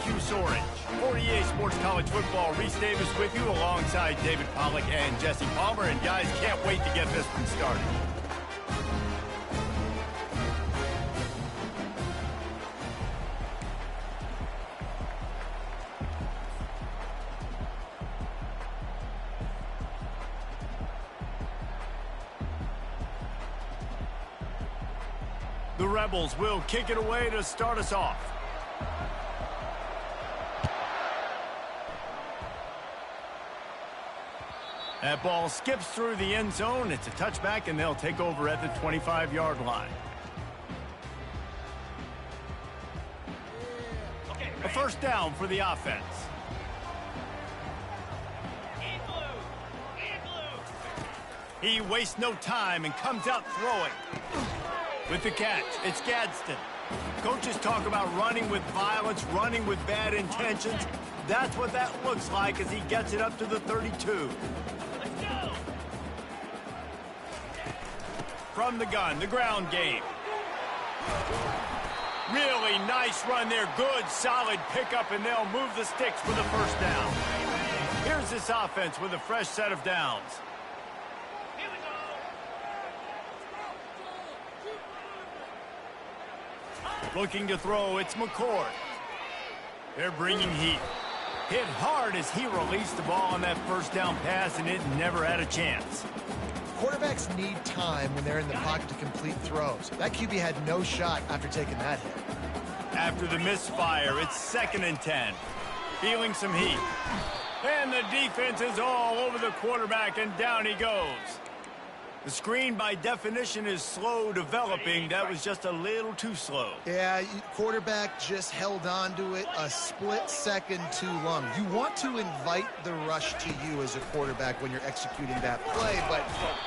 Syracuse Orange. 48 Sports College Football, Reese Davis with you alongside David Pollack and Jesse Palmer. And guys, can't wait to get this one started. The Rebels will kick it away to start us off. That ball skips through the end zone. It's a touchback, and they'll take over at the 25-yard line. A first down for the offense. He wastes no time and comes out throwing. With the catch, it's Gadsden. Coaches talk about running with violence, running with bad intentions. That's what that looks like as he gets it up to the 32. From the gun, the ground game. Really nice run there. Good, solid pickup, and they'll move the sticks for the first down. Here's this offense with a fresh set of downs. Looking to throw, it's McCord. They're bringing heat. Hit hard as he released the ball on that first down pass, and it never had a chance. Quarterbacks need time when they're in the pocket to complete throws. That QB had no shot after taking that hit. After the misfire, it's 2nd and 10. Feeling some heat. And the defense is all over the quarterback, and down he goes. The screen, by definition, is slow developing. That was just a little too slow. Yeah, quarterback just held on to it a split second too long. You want to invite the rush to you as a quarterback when you're executing that play, but...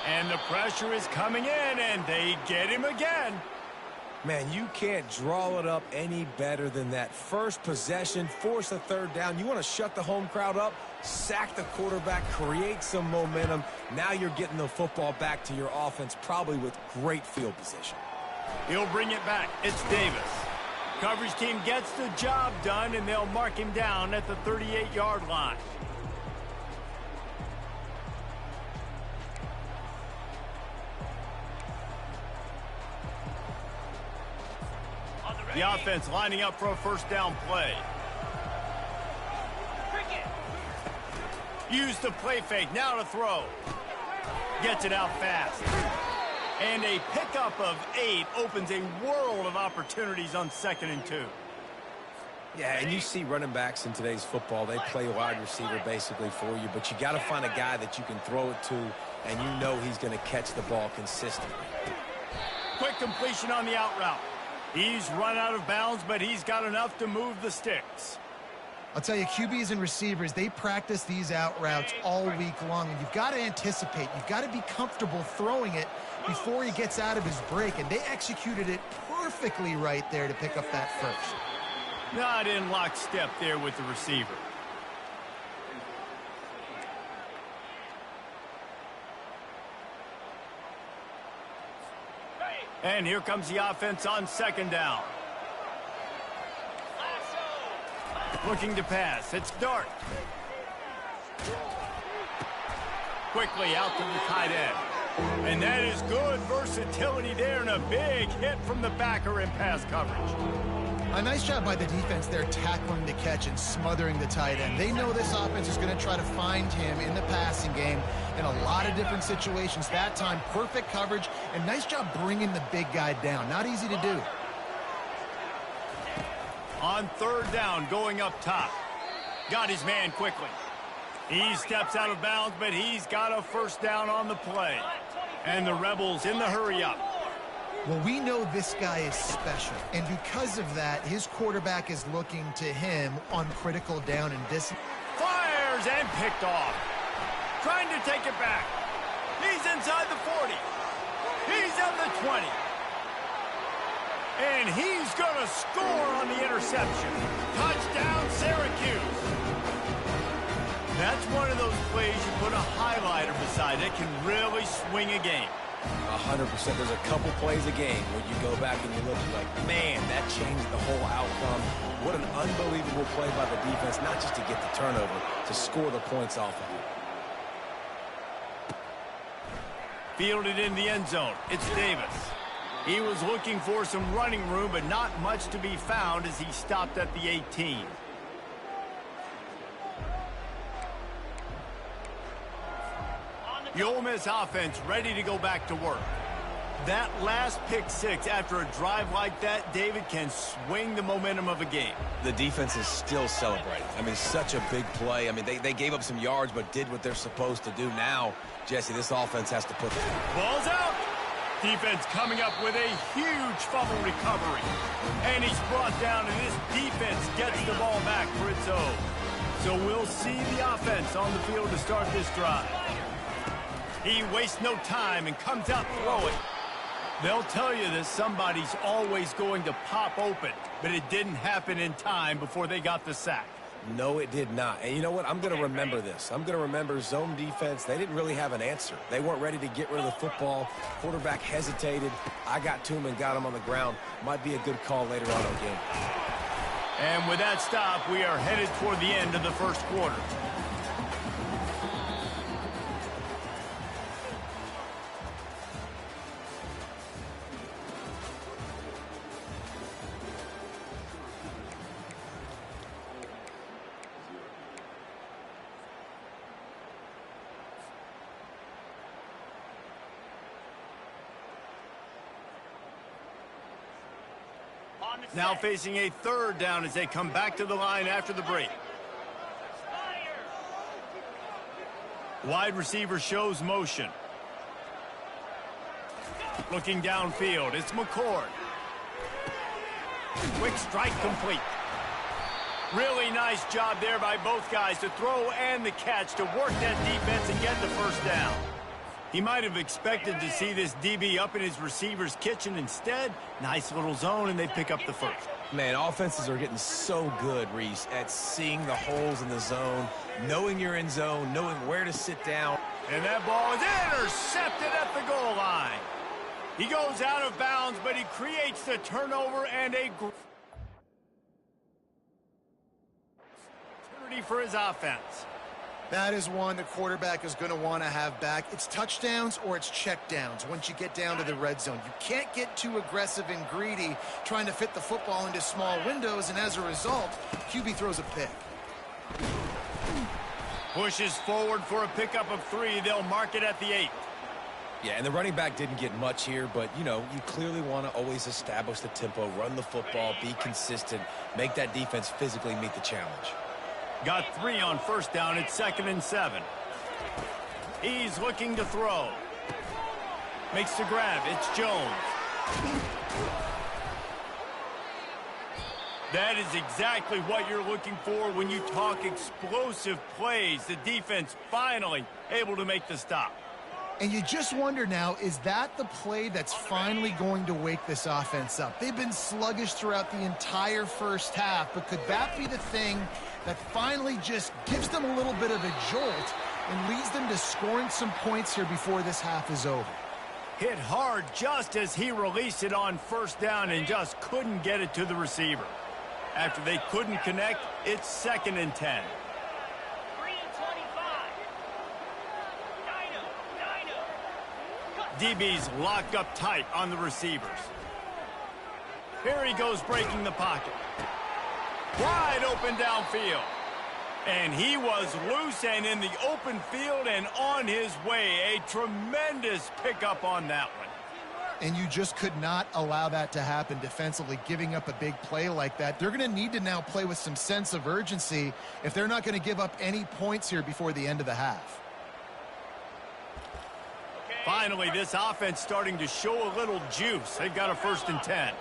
And the pressure is coming in, and they get him again. Man, you can't draw it up any better than that. First possession, force a third down. You want to shut the home crowd up, sack the quarterback, create some momentum. Now you're getting the football back to your offense, probably with great field position. He'll bring it back. It's Davis. Coverage team gets the job done, and they'll mark him down at the 38-yard line. The offense lining up for a first down play. Use the play fake, now to throw. Gets it out fast. And a pickup of 8 opens a world of opportunities on 2nd and 2. Yeah, and you see running backs in today's football, they play wide receiver basically for you, but you got to find a guy that you can throw it to, and you know he's going to catch the ball consistently. Quick completion on the out route. He's run out of bounds, but he's got enough to move the sticks. I'll tell you, QBs and receivers, they practice these out routes all week long, and you've got to anticipate. You've got to be comfortable throwing it before he gets out of his break, and they executed it perfectly right there to pick up that first. Not in lockstep there with the receiver. And here comes the offense on 2nd down. Looking to pass. It's Dart. Quickly out to the tight end. And that is good versatility there, and a big hit from the backer in pass coverage. A nice job by the defense there tackling the catch and smothering the tight end. They know this offense is going to try to find him in the passing game in a lot of different situations. That time, perfect coverage, and nice job bringing the big guy down. Not easy to do. On 3rd down, going up top. Got his man quickly. He steps out of bounds, but he's got a first down on the play. And the Rebels in the hurry-up. Well, we know this guy is special, and because of that, his quarterback is looking to him on critical down and distance. Fires and picked off. Trying to take it back. He's inside the 40. He's at the 20. And he's going to score on the interception. Touchdown, Syracuse. That's one of those plays you put a highlighter beside it, can really swing a game. 100%. There's a couple plays a game where you go back and you look, you're like, man, that changed the whole outcome. What an unbelievable play by the defense, not just to get the turnover, to score the points off of it. Fielded in the end zone. It's Davis. He was looking for some running room, but not much to be found as he stopped at the 18. The Ole Miss offense ready to go back to work. That last pick six after a drive like that, David, can swing the momentum of a game. The defense is still celebrating. I mean, such a big play. I mean, they gave up some yards but did what they're supposed to do. Now, Jesse, this offense has to put the ball's out. Defense coming up with a huge fumble recovery. And he's brought down, and this defense gets the ball back for its own. So we'll see the offense on the field to start this drive. He wastes no time and comes out throwing. They'll tell you that somebody's always going to pop open, but it didn't happen in time before they got the sack. No, it did not. And you know what? I'm going to remember this. I'm going to remember zone defense. They didn't really have an answer. They weren't ready to get rid of the football. Quarterback hesitated. I got to him and got him on the ground. Might be a good call later on in the game. And with that stop, we are headed toward the end of the first quarter. Now facing a third down as they come back to the line after the break. Wide receiver shows motion. Looking downfield, it's McCord. Quick strike complete. Really nice job there by both guys to throw and the catch to work that defense and get the first down. He might have expected to see this DB up in his receiver's kitchen. Instead, nice little zone, and they pick up the first. Man, offenses are getting so good, Reese, at seeing the holes in the zone, knowing you're in zone, knowing where to sit down. And that ball is intercepted at the goal line. He goes out of bounds, but he creates the turnover and a opportunity for his offense. That is one the quarterback is going to want to have back. It's touchdowns or it's checkdowns once you get down to the red zone. You can't get too aggressive and greedy trying to fit the football into small windows, and as a result, QB throws a pick. Pushes forward for a pickup of 3. They'll mark it at the 8. Yeah, and the running back didn't get much here, but, you know, you clearly want to always establish the tempo, run the football, be consistent, make that defense physically meet the challenge. Got 3 on first down. It's 2nd and 7. He's looking to throw. Makes the grab. It's Jones. That is exactly what you're looking for when you talk explosive plays. The defense finally able to make the stop. And you just wonder now, is that the play that's finally going to wake this offense up? They've been sluggish throughout the entire first half, but could that be the thing that finally just gives them a little bit of a jolt and leads them to scoring some points here before this half is over? Hit hard just as he released it on first down and just couldn't get it to the receiver. After they couldn't connect, it's 2nd and 10. DB's locked up tight on the receivers. Here he goes breaking the pocket. Wide open downfield. And he was loose and in the open field and on his way. A tremendous pickup on that one. And you just could not allow that to happen defensively, giving up a big play like that. They're going to need to now play with some sense of urgency if they're not going to give up any points here before the end of the half. Finally, this offense starting to show a little juice. They've got a 1st and 10.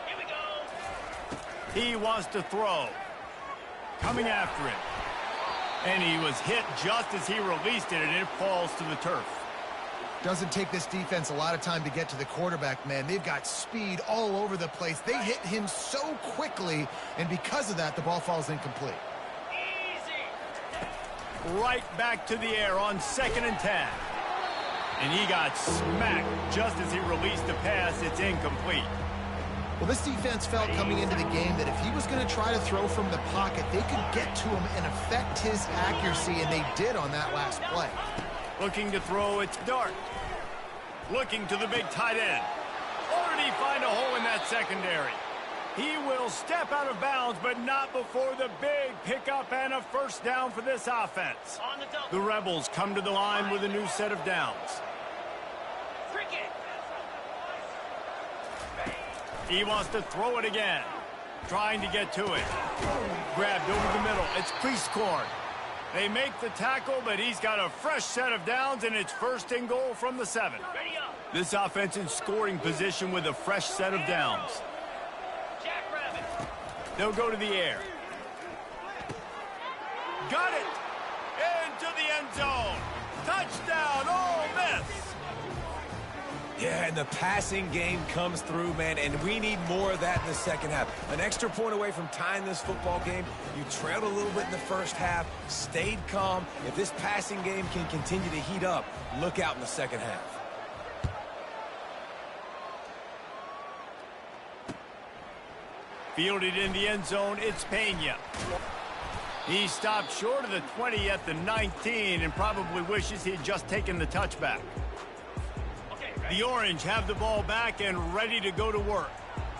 Here we go. He wants to throw. Coming after him. And he was hit just as he released it, and it falls to the turf. Doesn't take this defense a lot of time to get to the quarterback, man. They've got speed all over the place. They hit him so quickly, and because of that, the ball falls incomplete. Easy. Right back to the air on 2nd and 10. And he got smacked just as he released the pass. It's incomplete. Well, this defense felt coming into the game that if he was going to try to throw from the pocket, they could get to him and affect his accuracy, and they did on that last play. Looking to throw, it's Dart. Looking to the big tight end. Or did he find a hole in that secondary? He will step out of bounds, but not before the big pickup and a first down for this offense. The Rebels come to the line with a new set of downs. He wants to throw it again. Trying to get to it. Grabbed over the middle. It's Priestcorn. They make the tackle, but he's got a fresh set of downs, and it's first and goal from the 7. This offense in scoring position with a fresh set of downs. They'll go to the air. Got it! Into the end zone. Touchdown, Ole Miss! Yeah, and the passing game comes through, man, and we need more of that in the second half. An extra point away from tying this football game. You trailed a little bit in the first half, stayed calm. If this passing game can continue to heat up, look out in the second half. Fielded in the end zone, it's Pena. He stopped short of the 20 at the 19 and probably wishes he had just taken the touchback. The Orange have the ball back and ready to go to work.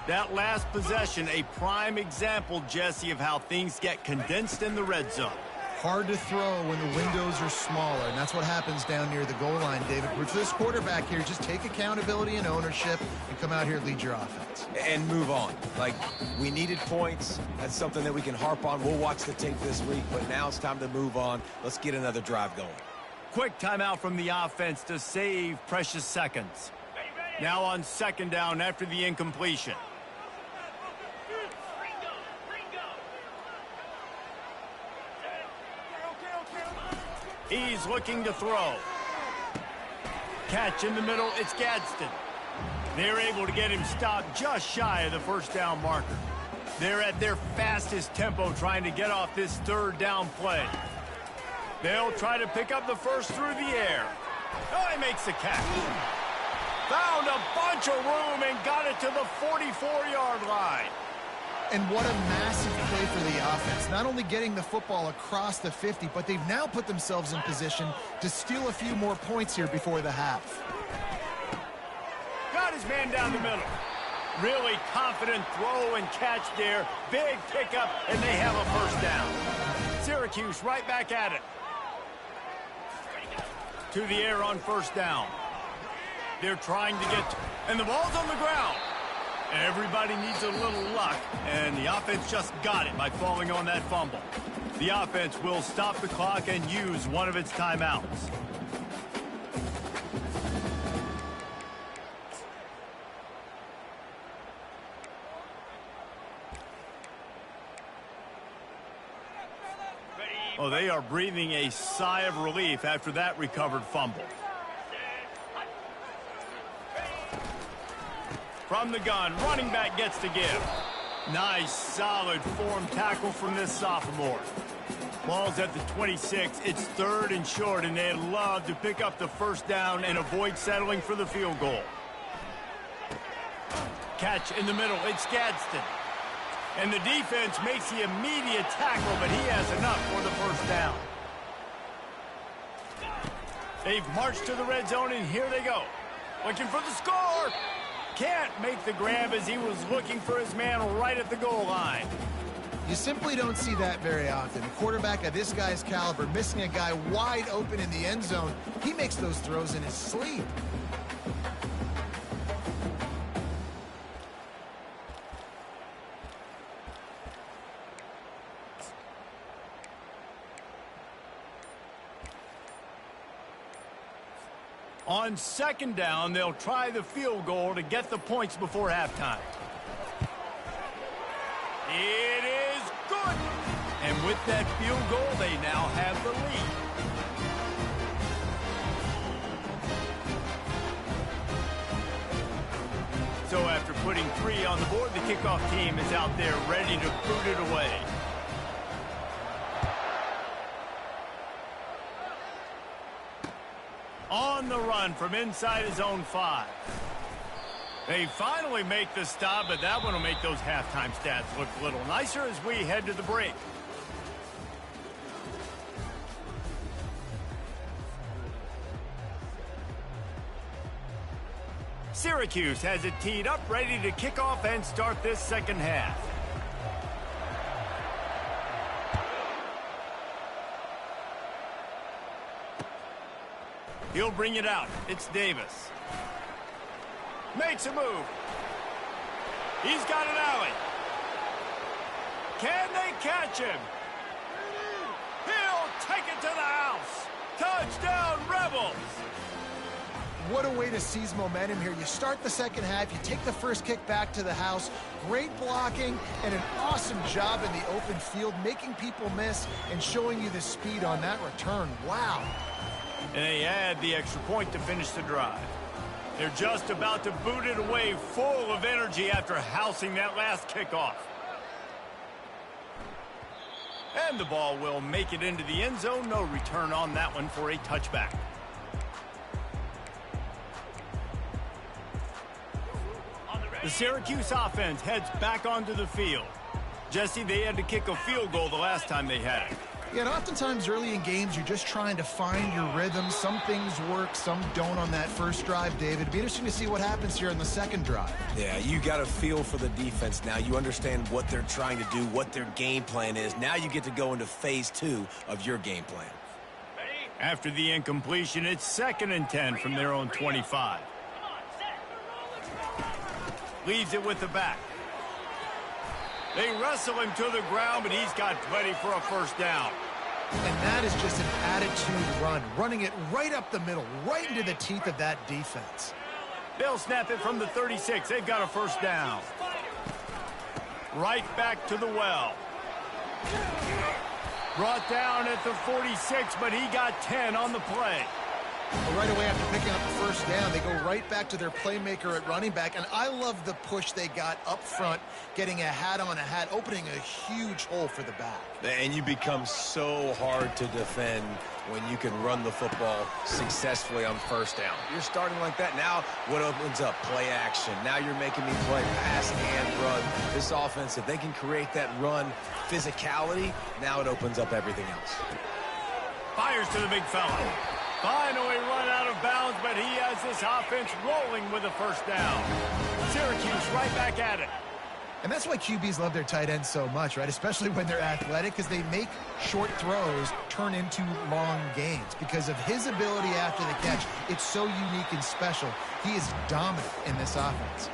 That last possession, a prime example, Jesse, of how things get condensed in the red zone. Hard to throw when the windows are smaller, and that's what happens down near the goal line, David. But for this quarterback here, just take accountability and ownership and come out here and lead your offense. And move on. Like, we needed points. That's something that we can harp on. We'll watch the tape this week, but now it's time to move on. Let's get another drive going. Quick timeout from the offense to save precious seconds. Now on second down after the incompletion. He's looking to throw. Catch in the middle, it's Gadsden. They're able to get him stopped just shy of the first down marker. They're at their fastest tempo trying to get off this third down play. They'll try to pick up the first through the air. Oh, he makes the catch. Found a bunch of room and got it to the 44-yard line. And what a massive play for the offense. Not only getting the football across the 50, but they've now put themselves in position to steal a few more points here before the half. Got his man down the middle. Really confident throw and catch there. Big pickup, and they have a first down. Syracuse right back at it. To the air on first down. They're trying to get, and the ball's on the ground. Everybody needs a little luck, and the offense just got it by falling on that fumble. The offense will stop the clock and use one of its timeouts. Oh, they are breathing a sigh of relief after that recovered fumble. From the gun, running back gets to give. Nice, solid form tackle from this sophomore. Ball's at the 26. It's third and short, and they'd love to pick up the first down and avoid settling for the field goal. Catch in the middle. It's Gadsden. And the defense makes the immediate tackle, but he has enough for the first down. They've marched to the red zone, and here they go. Looking for the score. Can't make the grab as he was looking for his man right at the goal line. You simply don't see that very often. A quarterback of this guy's caliber missing a guy wide open in the end zone. He makes those throws in his sleep. On second down, they'll try the field goal to get the points before halftime. It is good. And with that field goal, they now have the lead. So after putting 3 on the board, the kickoff team is out there ready to boot it away. On on the run from inside his own 5. They finally make the stop, but that one will make those halftime stats look a little nicer as we head to the break. Syracuse has it teed up, ready to kick off and start this second half. He'll bring it out. It's Davis. Makes a move. He's got an alley. Can they catch him? He'll take it to the house. Touchdown, Rebels. What a way to seize momentum here. You start the second half, you take the first kick back to the house. Great blocking and an awesome job in the open field, making people miss and showing you the speed on that return. Wow. And they add the extra point to finish the drive. They're just about to boot it away, full of energy after housing that last kickoff. And the ball will make it into the end zone. No return on that one for a touchback. The Syracuse offense heads back onto the field. Jesse, they had to kick a field goal the last time they had it. Yeah, and oftentimes early in games, you're just trying to find your rhythm. Some things work, some don't on that first drive, David. It'd be interesting to see what happens here in the second drive. Yeah, you got a feel for the defense now. You understand what they're trying to do, what their game plan is. Now you get to go into phase 2 of your game plan. After the incompletion, it's 2nd and 10 from their own 25. Leaves it with the back. They wrestle him to the ground, but he's got plenty for a first down. And that is just an attitude run, running it right up the middle, right into the teeth of that defense. They'll snap it from the 36. They've got a first down. Right back to the well. Brought down at the 46, but he got 10 on the play. Well, right away after picking up the first down, they go right back to their playmaker at running back. And I love the push they got up front, getting a hat on a hat, opening a huge hole for the back. And you become so hard to defend when you can run the football successfully on first down. You're starting like that. Now what opens up? Play action. Now you're making me play pass and run. This offense, if they can create that run physicality, now it opens up everything else. Fires to the big fella. Finally run out of bounds, but he has this offense rolling with a first down. Syracuse right back at it. And that's why QBs love their tight ends so much, right? Especially when they're athletic, because they make short throws turn into long gains. Because of his ability after the catch, it's so unique and special. He is dominant in this offense.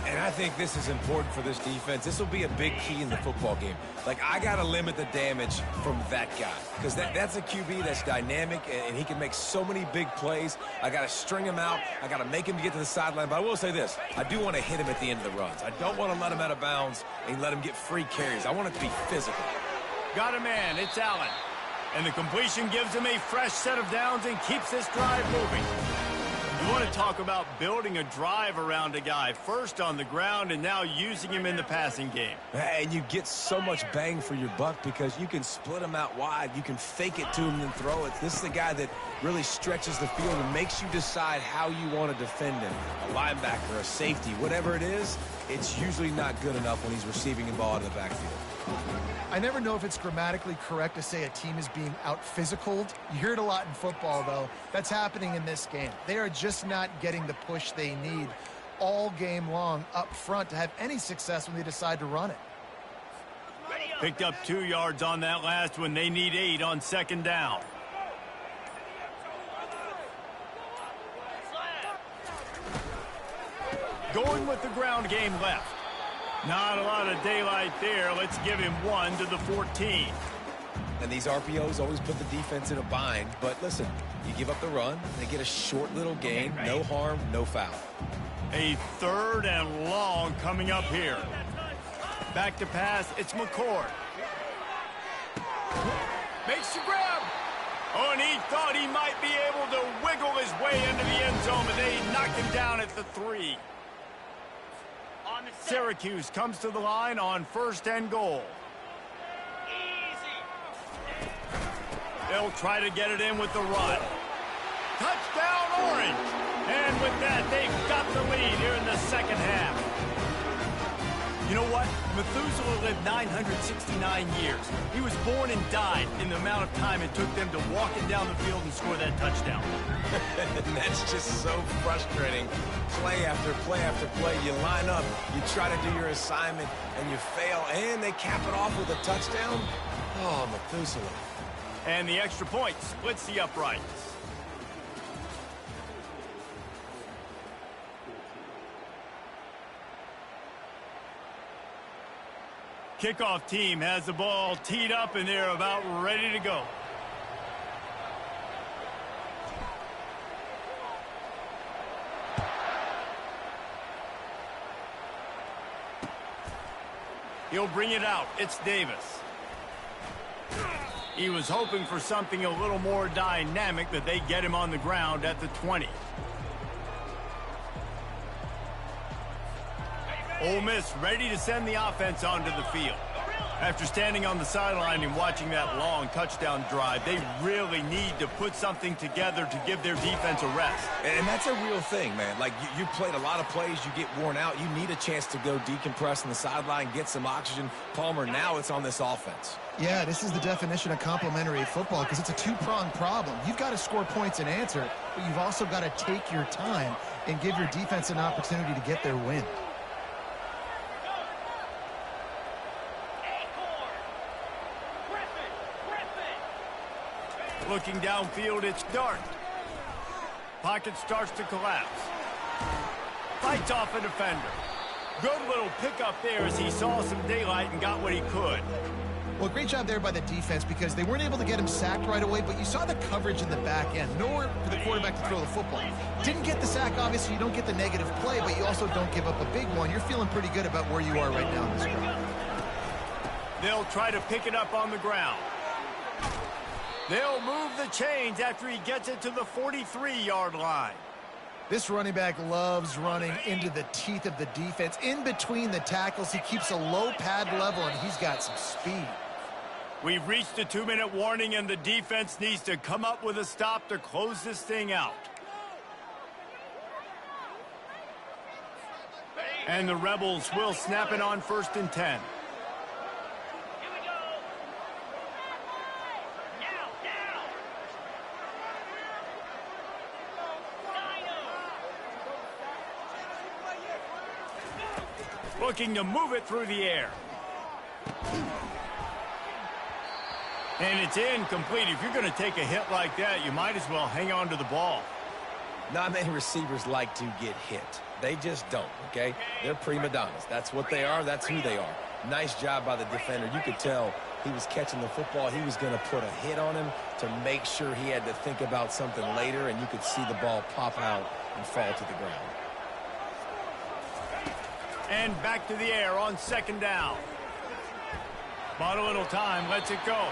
And I think this is important for this defense. This will be a big key in the football game. Like, I got to limit the damage from that guy. Because that's a QB that's dynamic, and he can make so many big plays. I got to string him out. I got to make him get to the sideline. But I will say this. I do want to hit him at the end of the runs. I don't want to let him out of bounds and let him get free carries. I want it to be physical. Got a man. It's Allen. And the completion gives him a fresh set of downs and keeps this drive moving. You want to talk about building a drive around a guy, first on the ground and now using him in the passing game. And you get so much bang for your buck because you can split him out wide. You can fake it to him and throw it. This is the guy that really stretches the field and makes you decide how you want to defend him. A linebacker, a safety, whatever it is, it's usually not good enough when he's receiving the ball in the backfield. I never know if it's grammatically correct to say a team is being out-physicaled. You hear it a lot in football, though. That's happening in this game. They are just not getting the push they need all game long up front to have any success when they decide to run it. Picked up 2 yards on that last one. They need 8 on second down. Going with the ground game left. Not a lot of daylight there. Let's give him 1 to the 14. And these RPOs always put the defense in a bind. But listen, you give up the run, they get a short little gain. No harm, no foul. A 3rd and long coming up here. Back to pass, it's McCord. Makes the grab. Oh, and he thought he might be able to wiggle his way into the end zone, but they knocked him down at the 3. Syracuse comes to the line on 1st and goal. They'll try to get it in with the run. Touchdown scoring. And with that, they've got the lead here in the second half. You know what? Methuselah lived 969 years. He was born and died in the amount of time it took them to walk it down the field and score that touchdown. That's just so frustrating. Play after play after play. You line up, you try to do your assignment, and you fail, and they cap it off with a touchdown. Oh, Methuselah. And the extra point splits the uprights. Kickoff team has the ball teed up, and they're about ready to go. He'll bring it out. It's Davis. He was hoping for something a little more dynamic, but they get him on the ground at the 20. Ole Miss ready to send the offense onto the field. After standing on the sideline and watching that long touchdown drive, they really need to put something together to give their defense a rest. And that's a real thing, man. Like, you played a lot of plays, you get worn out, you need a chance to go decompress on the sideline, get some oxygen. Palmer, now it's on this offense. Yeah, this is the definition of complementary football because it's a two-pronged problem. You've got to score points and answer, but you've also got to take your time and give your defense an opportunity to get their win. Looking downfield, it's Dart. Pocket starts to collapse. Fights off a defender. Good little pickup there as he saw some daylight and got what he could. Well, great job there by the defense because they weren't able to get him sacked right away, but you saw the coverage in the back end. Nowhere for the quarterback to throw the football. Didn't get the sack, obviously. You don't get the negative play, but you also don't give up a big one. You're feeling pretty good about where you are right now in this drive. They'll try to pick it up on the ground. They'll move the chains after he gets it to the 43-yard line. This running back loves running into the teeth of the defense. In between the tackles, he keeps a low pad level, and he's got some speed. We've reached the 2-minute warning, and the defense needs to come up with a stop to close this thing out. And the Rebels will snap it on 1st and 10. Looking to move it through the air. And it's incomplete. If you're going to take a hit like that, you might as well hang on to the ball. Not many receivers like to get hit. They just don't, okay? They're prima donnas. That's what they are. That's who they are. Nice job by the defender. You could tell he was catching the football. He was going to put a hit on him to make sure he had to think about something later, and you could see the ball pop out and fall to the ground. And back to the air on 2nd down. Bought a little time, lets it go.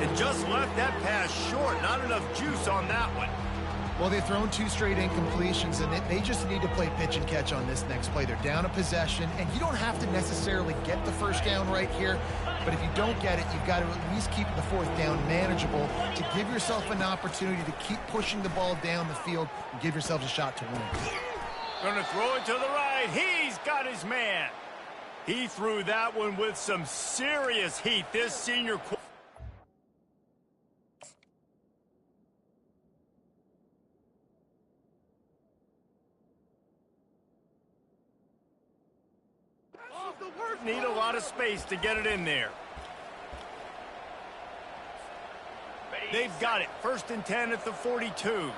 It just left that pass short. Not enough juice on that one. Well, they've thrown 2 straight incompletions, and they just need to play pitch and catch on this next play. They're down a possession, and you don't have to necessarily get the 1st down right here, but if you don't get it, you've got to at least keep the 4th down manageable to give yourself an opportunity to keep pushing the ball down the field and give yourselves a shot to win. Going to throw it to the right. He's got his man. He threw that one with some serious heat. This senior need a lot of space to get it in there. They've got it. 1st and 10 at the 42.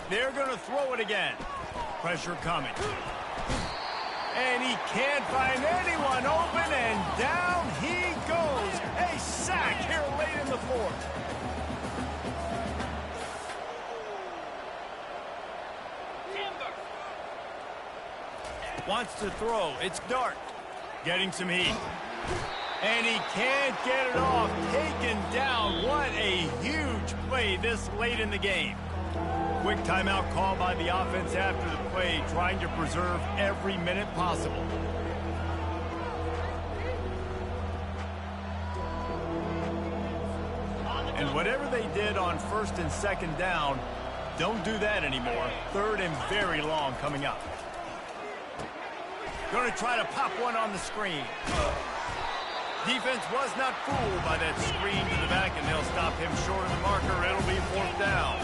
They're going to throw it again. Pressure coming. And he can't find anyone open, and down he goes. A sack here late in the 4th. Wants to throw. It's Dart. Getting some heat. And he can't get it off. Taken down. What a huge play this late in the game. Quick timeout call by the offense after the play, trying to preserve every minute possible. And whatever they did on 1st and 2nd down, don't do that anymore. 3rd and very long coming up. Going to try to pop one on the screen. Defense was not fooled by that screen to the back, and they'll stop him short of the marker. It'll be 4th down.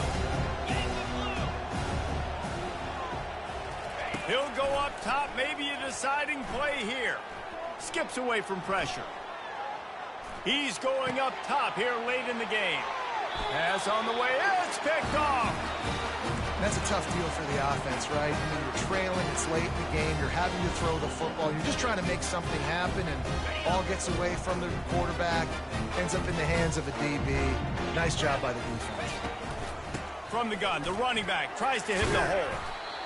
He'll go up top, maybe a deciding play here. Skips away from pressure. He's going up top here late in the game. Pass on the way. It's picked off. That's a tough deal for the offense, right? I mean, you're trailing, it's late in the game, you're having to throw the football, you're just trying to make something happen, and ball gets away from the quarterback, ends up in the hands of a DB. Nice job by the defense. From the gun, the running back tries to hit the hole.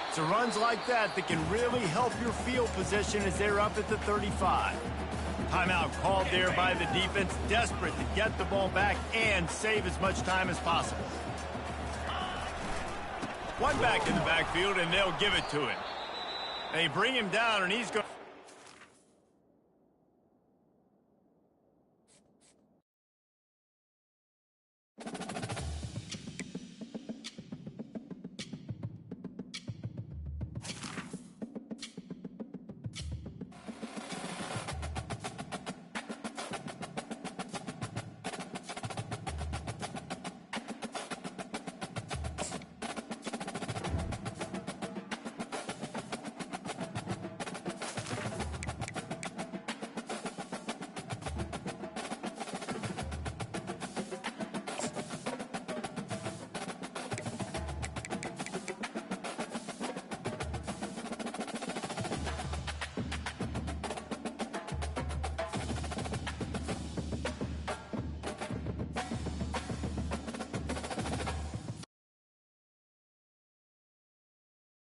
It's runs like that that can really help your field position as they're up at the 35. Timeout called there by the defense, desperate to get the ball back and save as much time as possible. One back in the backfield, and they'll give it to him. They bring him down, and he's going...